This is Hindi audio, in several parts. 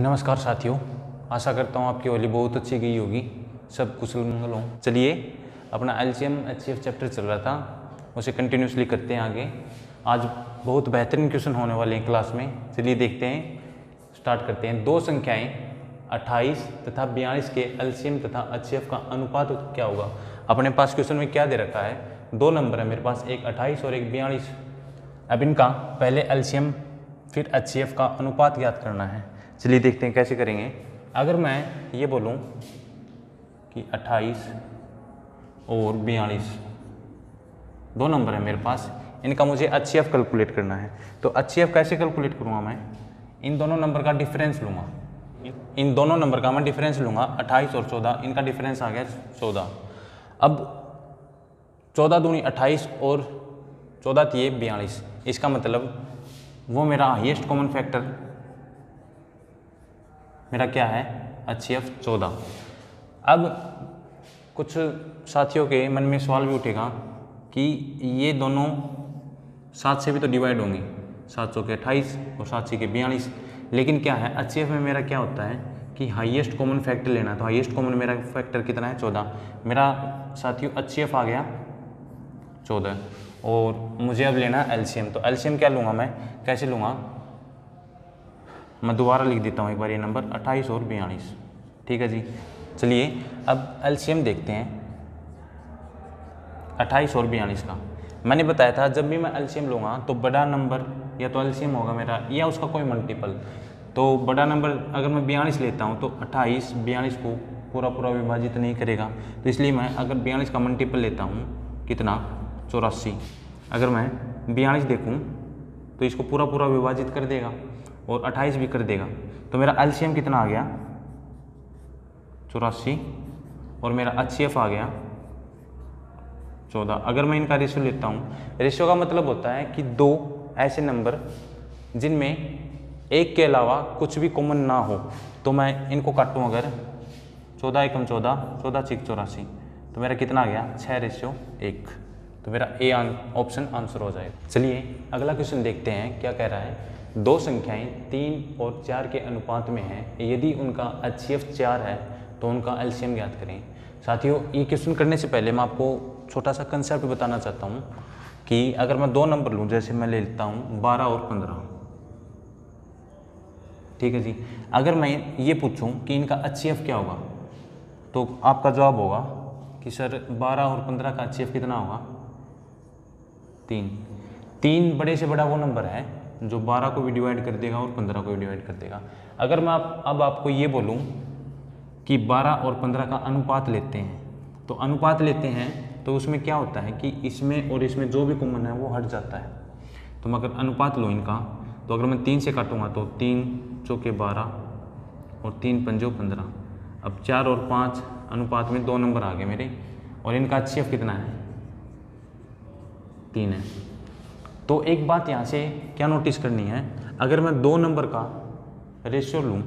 नमस्कार साथियों, आशा करता हूँ आपकी होली बहुत अच्छी गई होगी, सब कुशल मंगल हो। चलिए अपना एलसीएम एचसीएफ चैप्टर चल रहा था, उसे कंटिन्यूसली करते हैं आगे। आज बहुत बेहतरीन क्वेश्चन होने वाले हैं क्लास में। चलिए देखते हैं, स्टार्ट करते हैं। दो संख्याएं 28 तथा 42 के एलसीएम तथा एचसीएफ का अनुपात क्या होगा। अपने पास क्वेश्चन में क्या दे रखा है, दो नंबर है मेरे पास, एक 28 और एक 42। अब इनका पहले एलसीएम फिर एचसीएफ का अनुपात ज्ञात करना है। चलिए देखते हैं कैसे करेंगे। अगर मैं ये बोलूं कि 28 और 42 दो नंबर है मेरे पास, इनका मुझे एचसीएफ कैलकुलेट करना है, तो एचसीएफ कैसे कैलकुलेट करूँगा मैं, इन दोनों नंबर का डिफरेंस लूँगा। इन दोनों नंबर का मैं डिफरेंस लूँगा, 28 और 14, इनका डिफरेंस आ गया 14। अब 14 दूनी 28 और 14 तिये 42, इसका मतलब वो मेरा हाईएस्ट कॉमन फैक्टर मेरा क्या है, एचसीएफ 14। अब कुछ साथियों के मन में सवाल भी उठेगा कि ये दोनों 7 से भी तो डिवाइड होंगी, 7 चौके 28 और 7 छक्के 42, लेकिन क्या है एचसीएफ में मेरा क्या होता है कि हाईएस्ट कॉमन फैक्टर लेना। तो हाईएस्ट कॉमन मेरा फैक्टर कितना है, 14। मेरा साथियों एचसीएफ आ गया 14 और मुझे अब लेना एलसीएम। तो एलसीएम क्या लूँगा मैं, कैसे लूँगा, मैं दोबारा लिख देता हूँ एक बार ये नंबर, 28 और 42। ठीक है जी। चलिए अब एलसीएम देखते हैं 28 और 42 का। मैंने बताया था जब भी मैं एलसीएम लूँगा तो बड़ा नंबर या तो एलसीएम होगा मेरा या उसका कोई मल्टीपल। तो बड़ा नंबर अगर मैं 42 लेता हूँ तो 28 42 को पूरा विभाजित नहीं करेगा, तो इसलिए मैं अगर 42 का मल्टीपल लेता हूँ कितना, 84। अगर मैं 42 देखूँ तो इसको पूरा विभाजित कर देगा और 28 भी कर देगा, तो मेरा एलसीएम कितना आ गया, 84, और मेरा एचसीएफ आ गया 14। अगर मैं इनका रेशियो लेता हूँ, रेशियो का मतलब होता है कि दो ऐसे नंबर जिनमें एक के अलावा कुछ भी कॉमन ना हो, तो मैं इनको काटूँ अगर 14 एकम 14, 14 छीक 84, तो मेरा कितना आ गया, 6:1। तो मेरा ए ऑप्शन आंसर हो जाएगा। चलिए अगला क्वेश्चन देखते हैं क्या कह रहा है। दो संख्याएं 3 और 4 के अनुपात में हैं, यदि उनका एचसीएफ 4 है तो उनका एलसीएम ज्ञात करें। साथियों ये क्वेश्चन करने से पहले मैं आपको छोटा सा कंसेप्ट बताना चाहता हूँ कि अगर मैं दो नंबर लूँ, जैसे मैं ले लेता हूँ 12 और 15, ठीक है जी। अगर मैं ये पूछूँ कि इनका एचसीएफ क्या होगा, तो आपका जवाब होगा कि सर 12 और 15 का एचसीएफ कितना होगा, 3। 3 बड़े से बड़ा वो नंबर है जो 12 को भी डिवाइड कर देगा और 15 को भी डिवाइड कर देगा। अगर मैं अब आपको ये बोलूँ कि 12 और 15 का अनुपात लेते हैं, तो अनुपात लेते हैं तो उसमें क्या होता है कि इसमें और इसमें जो भी कॉमन है वो हट जाता है। तो मैं अगर अनुपात लूँ इनका, तो अगर मैं 3 से काटूँगा तो 3 चौके 12 और 3 पंजों 15। अब 4 और 5 अनुपात में 2 नंबर आ गए मेरे, और इनका एचसीएफ कितना है, 3 है। तो एक बात यहाँ से क्या नोटिस करनी है, अगर मैं दो नंबर का रेशियो लूँ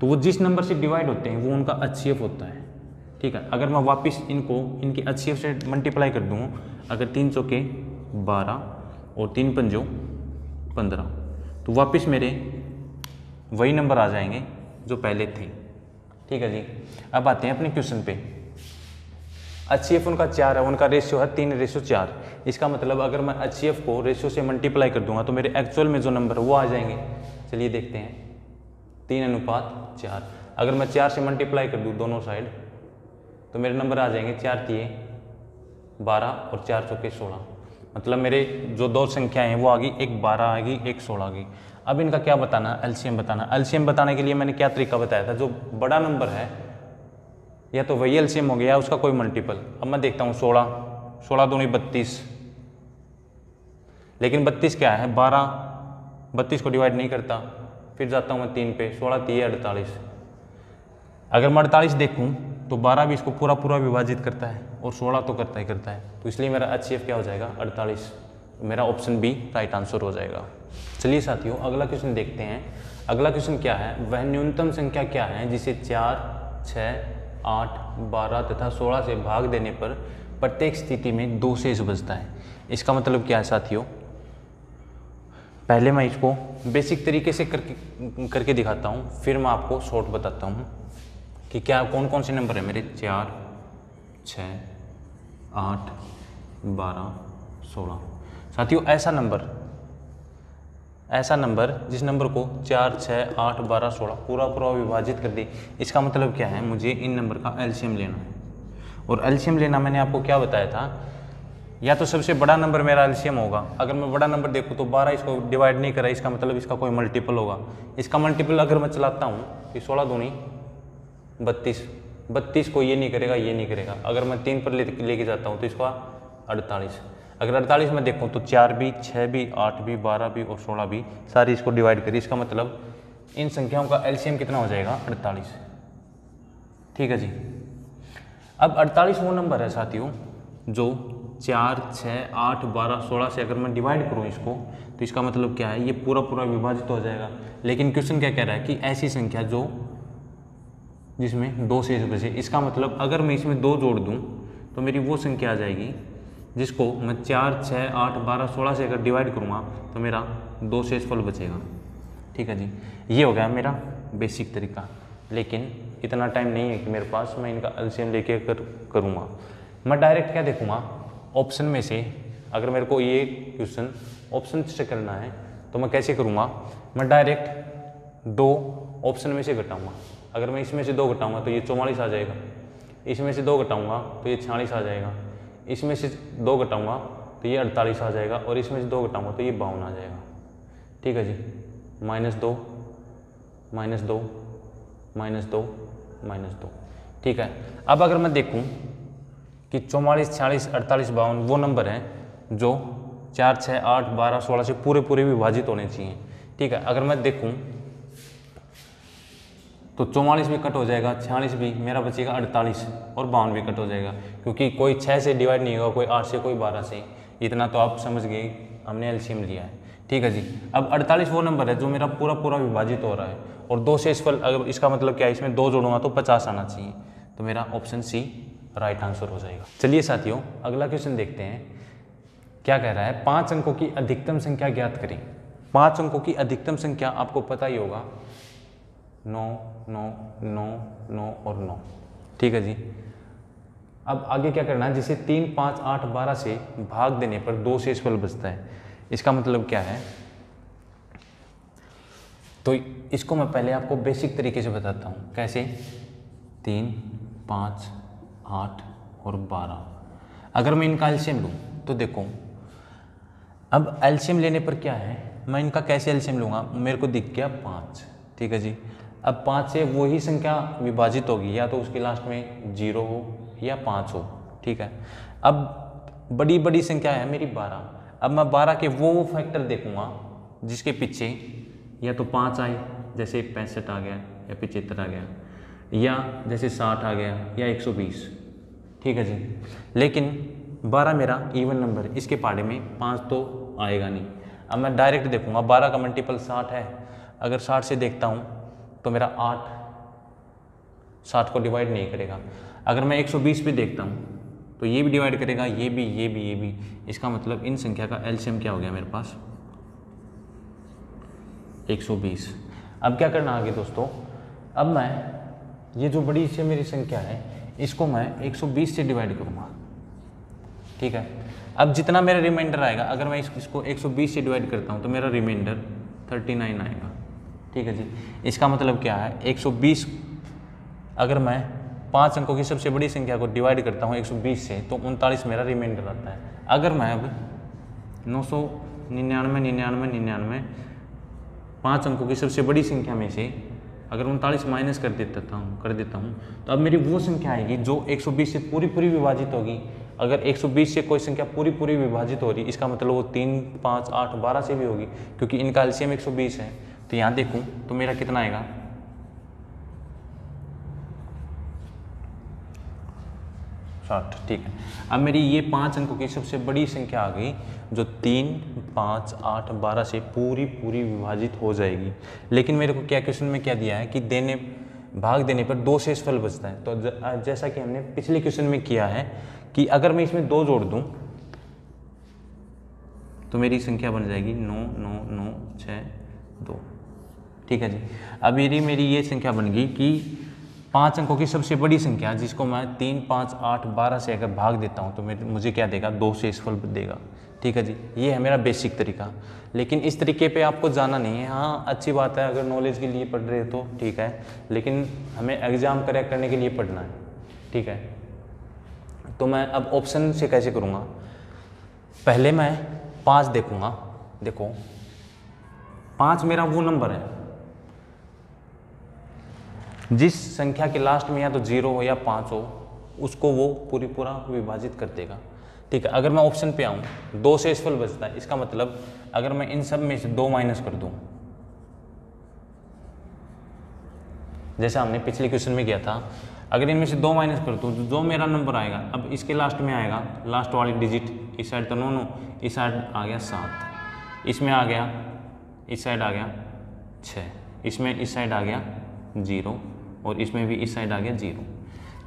तो वो जिस नंबर से डिवाइड होते हैं वो उनका एचसीएफ होता है। ठीक है। अगर मैं वापस इनको इनके एचसीएफ से मल्टीप्लाई कर दूँ, अगर 3 चौके 12 और 3 पंजों 15, तो वापस मेरे वही नंबर आ जाएंगे जो पहले थे। ठीक है जी। अब आते हैं अपने क्वेश्चन पे। एचसीएफ उनका 4 है, उनका रेशियो है 3:4। इसका मतलब अगर मैं एचसीएफ को रेशियो से मल्टीप्लाई कर दूंगा तो मेरे एक्चुअल में जो नंबर वो आ जाएंगे। चलिए देखते हैं, 3:4। अगर मैं 4 से मल्टीप्लाई कर दूँ दोनों साइड तो मेरे नंबर आ जाएंगे 4 तिये 12 और 4 चौके 16। मतलब मेरे जो दो संख्याएं हैं वो आ गई, एक 12 आ गई, एक 16 आ गई। अब इनका क्या बताना, एलसीएम बताना। एलसीएम बताने के लिए मैंने क्या तरीका बताया था, जो बड़ा नंबर है या तो वही एलसीएम हो गया उसका कोई मल्टीपल। अब मैं देखता हूँ 16 दूनी 32, लेकिन 32 क्या है, 12 32 को डिवाइड नहीं करता। फिर जाता हूँ मैं 3 पे, 16 तिये 48। अगर मैं 48 देखूँ तो 12 भी इसको पूरा विभाजित करता है और 16 तो करता है, तो इसलिए मेरा एचसीएफ क्या हो जाएगा, 48। मेरा ऑप्शन बी राइट आंसर हो जाएगा। चलिए साथियों अगला क्वेश्चन देखते हैं। अगला क्वेश्चन क्या है, वह न्यूनतम संख्या क्या है जिसे 4, 6, 8, 12 तथा 16 से भाग देने पर प्रत्येक स्थिति में 2 शेष बचता है। इसका मतलब क्या है साथियों, पहले मैं इसको बेसिक तरीके से करके दिखाता हूँ, फिर मैं आपको शॉर्ट बताता हूँ कि क्या कौन कौन से नंबर है मेरे 4, 6, 8, 12, 16। साथियों ऐसा नंबर जिस नंबर को 4, 6, 8, 12, 16 पूरा विभाजित कर दे, इसका मतलब क्या है, मुझे इन नंबर का एलसीएम लेना है। और एलसीएम लेना मैंने आपको क्या बताया था, या तो सबसे बड़ा नंबर मेरा एलसीएम होगा। अगर मैं बड़ा नंबर देखूँ तो 12 इसको डिवाइड नहीं करा, इसका मतलब इसका कोई मल्टीपल होगा। इसका मल्टीपल अगर मैं चलाता हूँ तो 16 दूनी 32 को ये नहीं करेगा। अगर मैं 3 पर लेके जाता हूँ तो इसका 48। अगर 48 में देखूँ तो 4 भी, 6 भी, 8 भी, 12 भी और 16 भी सारी इसको डिवाइड करी। इसका मतलब इन संख्याओं का एलसीएम कितना हो जाएगा, 48। ठीक है जी। अब 48 वो नंबर है साथियों जो 4, 6, 8, 12, 16 से अगर मैं डिवाइड करूँ इसको, तो इसका मतलब क्या है, ये पूरा विभाजित हो जाएगा। लेकिन क्वेश्चन क्या कह रहा है कि ऐसी संख्या जो जिसमें 2 शेष बचे। इसका मतलब अगर मैं इसमें 2 जोड़ दूँ तो मेरी वो संख्या आ जाएगी जिसको मैं 4, 6, 8, 12, 16 से अगर डिवाइड करूँगा तो मेरा 2 शेषफल बचेगा। ठीक है जी, ये हो गया मेरा बेसिक तरीका। लेकिन इतना टाइम नहीं है कि मेरे पास मैं इनका एलसीएम लेके करूँगा। मैं डायरेक्ट क्या देखूँगा, ऑप्शन में से अगर मेरे को ये क्वेश्चन ऑप्शन से करना है तो मैं कैसे करूँगा, मैं डायरेक्ट 2 ऑप्शन में से घटाऊँगा। अगर मैं इसमें से 2 घटाऊँगा तो ये 44 आ जाएगा, इसमें से 2 घटाऊँगा तो ये 46 आ जाएगा, इसमें से 2 घटाऊँगा तो ये 48 आ जाएगा, और इसमें से 2 घटाऊँगा तो ये 52 आ जाएगा। ठीक है जी, -2, -2, -2, -2। ठीक है। अब अगर मैं देखूं कि 44, 46, 48, 52 वो नंबर हैं जो 4, 6, 8, 12, 16 से पूरे विभाजित होने चाहिए। ठीक है। अगर मैं देखूं तो 44 भी कट हो जाएगा, 46 भी, मेरा बचेगा 48, और 52 भी कट हो जाएगा, क्योंकि कोई 6 से डिवाइड नहीं होगा, कोई 8 से, कोई 12 से। इतना तो आप समझ गए, हमने एलसीएम लिया है। ठीक है जी। अब 48 वो नंबर है जो मेरा पूरा विभाजित हो रहा है, और 2 शेषफल, अगर इसका मतलब क्या है, इसमें 2 जोड़ूंगा तो 50 आना चाहिए। तो मेरा ऑप्शन सी राइट आंसर हो जाएगा। चलिए साथियों, अगला क्वेश्चन देखते हैं क्या कह रहा है। 5 अंकों की अधिकतम संख्या ज्ञात करें। 5 अंकों की अधिकतम संख्या आपको पता ही होगा, 9, 9, 9, 9 और 9। ठीक है जी। अब आगे क्या करना है, जैसे 3, 5, 8, 12 से भाग देने पर 2 शेषफल बचता है। इसका मतलब क्या है, तो इसको मैं पहले आपको बेसिक तरीके से बताता हूँ। कैसे, 3, 5, 8 और 12। अगर मैं इनका एलसीएम लूँ तो देखो, अब एलसीएम लेने पर क्या है, मैं इनका कैसे एलसीएम लूँगा, मेरे को दिख गया 5। ठीक है जी। अब 5 से वही संख्या विभाजित होगी, या तो उसके लास्ट में 0 हो या 5 हो। ठीक है। अब बड़ी संख्या है मेरी 12। अब मैं 12 के वो फैक्टर देखूंगा जिसके पीछे या तो 5 आए, जैसे 65 आ गया या 75 आ गया, या जैसे 60 आ गया या 120। ठीक है जी। लेकिन 12 मेरा इवन नंबर, इसके पहाड़े में 5 तो आएगा नहीं। अब मैं डायरेक्ट देखूंगा, 12 का मल्टीपल 60 है। अगर 60 से देखता हूँ तो मेरा 8 60 को डिवाइड नहीं करेगा। अगर मैं 120 पे देखता हूँ तो ये भी डिवाइड करेगा, ये भी। इसका मतलब इन संख्या का एलसीएम क्या हो गया मेरे पास, 120। अब क्या करना आगे दोस्तों, अब मैं ये जो बड़ी से मेरी संख्या है इसको मैं 120 से डिवाइड करूँगा। ठीक है। अब जितना मेरा रिमाइंडर आएगा, अगर मैं इसको 120 से डिवाइड करता हूँ तो मेरा रिमाइंडर 39 आएगा। ठीक है जी। इसका मतलब क्या है, 120 अगर मैं 5 अंकों की सबसे बड़ी संख्या को डिवाइड करता हूँ 120 से तो 39 मेरा रिमाइंडर आता है। अगर मैं अब 999 5 अंकों की सबसे बड़ी संख्या में से अगर 39 माइनस कर देता हूँ तो अब मेरी वो संख्या आएगी जो 120 से पूरी विभाजित होगी। अगर 120 से कोई संख्या पूरी विभाजित हो रही, इसका मतलब वो 3, 5, 8, 12 से भी होगी, क्योंकि इनका एलसीएम 120 है। तो यहाँ देखूँ तो मेरा कितना आएगा, 60। ठीक है। अब मेरी ये 5 अंकों की सबसे बड़ी संख्या आ गई जो 3, 5, 8, 12 से पूरी विभाजित हो जाएगी। लेकिन मेरे को क्या क्वेश्चन में क्या दिया है कि भाग देने पर 2 शेषफल बचता है। तो जैसा कि हमने पिछले क्वेश्चन में किया है कि अगर मैं इसमें 2 जोड़ दूं तो मेरी संख्या बन जाएगी 9 9 9 6 2। ठीक है जी। अब मेरी ये संख्या बन गई कि 5 अंकों की सबसे बड़ी संख्या जिसको मैं 3 5 8 12 से अगर भाग देता हूँ तो मुझे क्या देगा, 2 शेषफल देगा। ठीक है जी, ये है मेरा बेसिक तरीका। लेकिन इस तरीके पे आपको जाना नहीं है। हाँ अच्छी बात है, अगर नॉलेज के लिए पढ़ रहे हो तो ठीक है, लेकिन हमें एग्ज़ाम क्रैक करने के लिए पढ़ना है। ठीक है, तो मैं अब ऑप्शन से कैसे करूँगा, पहले मैं 5 देखूँगा। देखो 5 मेरा वो नंबर है जिस संख्या के लास्ट में या तो 0 हो या 5 हो, उसको वो पूरा विभाजित कर देगा। ठीक है, अगर मैं ऑप्शन पे आऊँ 2 शेषफल बचता है, इसका मतलब अगर मैं इन सब में से 2 माइनस कर दूँ, जैसा हमने पिछले क्वेश्चन में किया था, अगर इनमें से 2 माइनस कर दूँ तो जो मेरा नंबर आएगा, अब इसके लास्ट में आएगा, लास्ट वाली डिजिट इस साइड तो 9 9, इस साइड आ गया 7, इसमें आ गया, इस साइड आ गया 6, इसमें इस साइड आ गया 0 और इसमें भी इस साइड आ गया 0।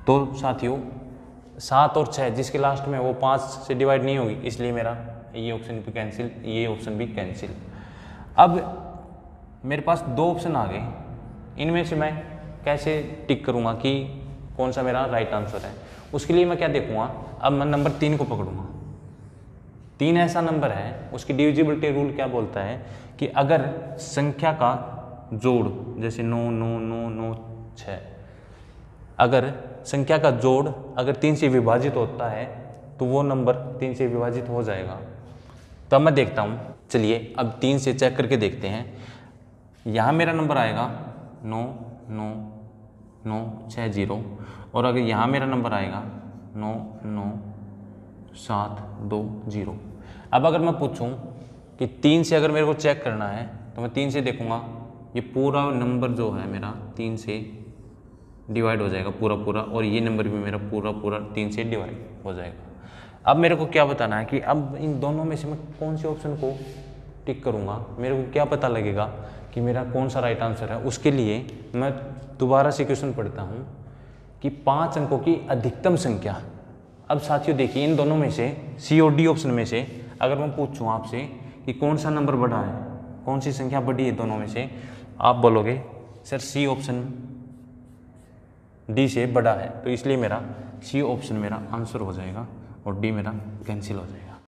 तो साथियों 7 और 6 जिसके लास्ट में वो 5 से डिवाइड नहीं होगी, इसलिए मेरा ये ऑप्शन भी कैंसिल, ये ऑप्शन भी कैंसिल। अब मेरे पास 2 ऑप्शन आ गए, इनमें से मैं कैसे टिक करूँगा कि कौन सा मेरा राइट आंसर है। उसके लिए मैं क्या देखूँगा, अब मैं नंबर 3 को पकड़ूँगा। 3 ऐसा नंबर है, उसकी डिविजिबिलिटी रूल क्या बोलता है कि अगर संख्या का जोड़, जैसे 9 9 9 9 6, अगर संख्या का जोड़ अगर 3 से विभाजित होता है तो वो नंबर 3 से विभाजित हो जाएगा। तब मैं देखता हूँ, चलिए अब 3 से चेक करके देखते हैं। यहाँ मेरा नंबर आएगा 9 9 9 6 0, और अगर यहाँ मेरा नंबर आएगा 9 9 7 2 0। अब अगर मैं पूछूं कि 3 से अगर मेरे को चेक करना है तो मैं 3 से देखूंगा, ये पूरा नंबर जो है मेरा 3 से डिवाइड हो जाएगा पूरा, और ये नंबर भी मेरा पूरा 3 से डिवाइड हो जाएगा। अब मेरे को क्या बताना है कि अब इन दोनों में से मैं कौन से ऑप्शन को टिक करूँगा, मेरे को क्या पता लगेगा कि मेरा कौन सा राइट आंसर है। उसके लिए मैं दोबारा से क्वेश्चन पढ़ता हूँ कि 5 अंकों की अधिकतम संख्या। अब साथियों देखिए, इन दोनों में से सी और डी ऑप्शन में से अगर मैं पूछूँ आपसे कि कौन सा नंबर बड़ा है, कौन सी संख्या बड़ी है दोनों में से, आप बोलोगे सर सी ऑप्शन डी से बड़ा है, तो इसलिए मेरा सी ऑप्शन मेरा आंसर हो जाएगा और डी मेरा कैंसिल हो जाएगा।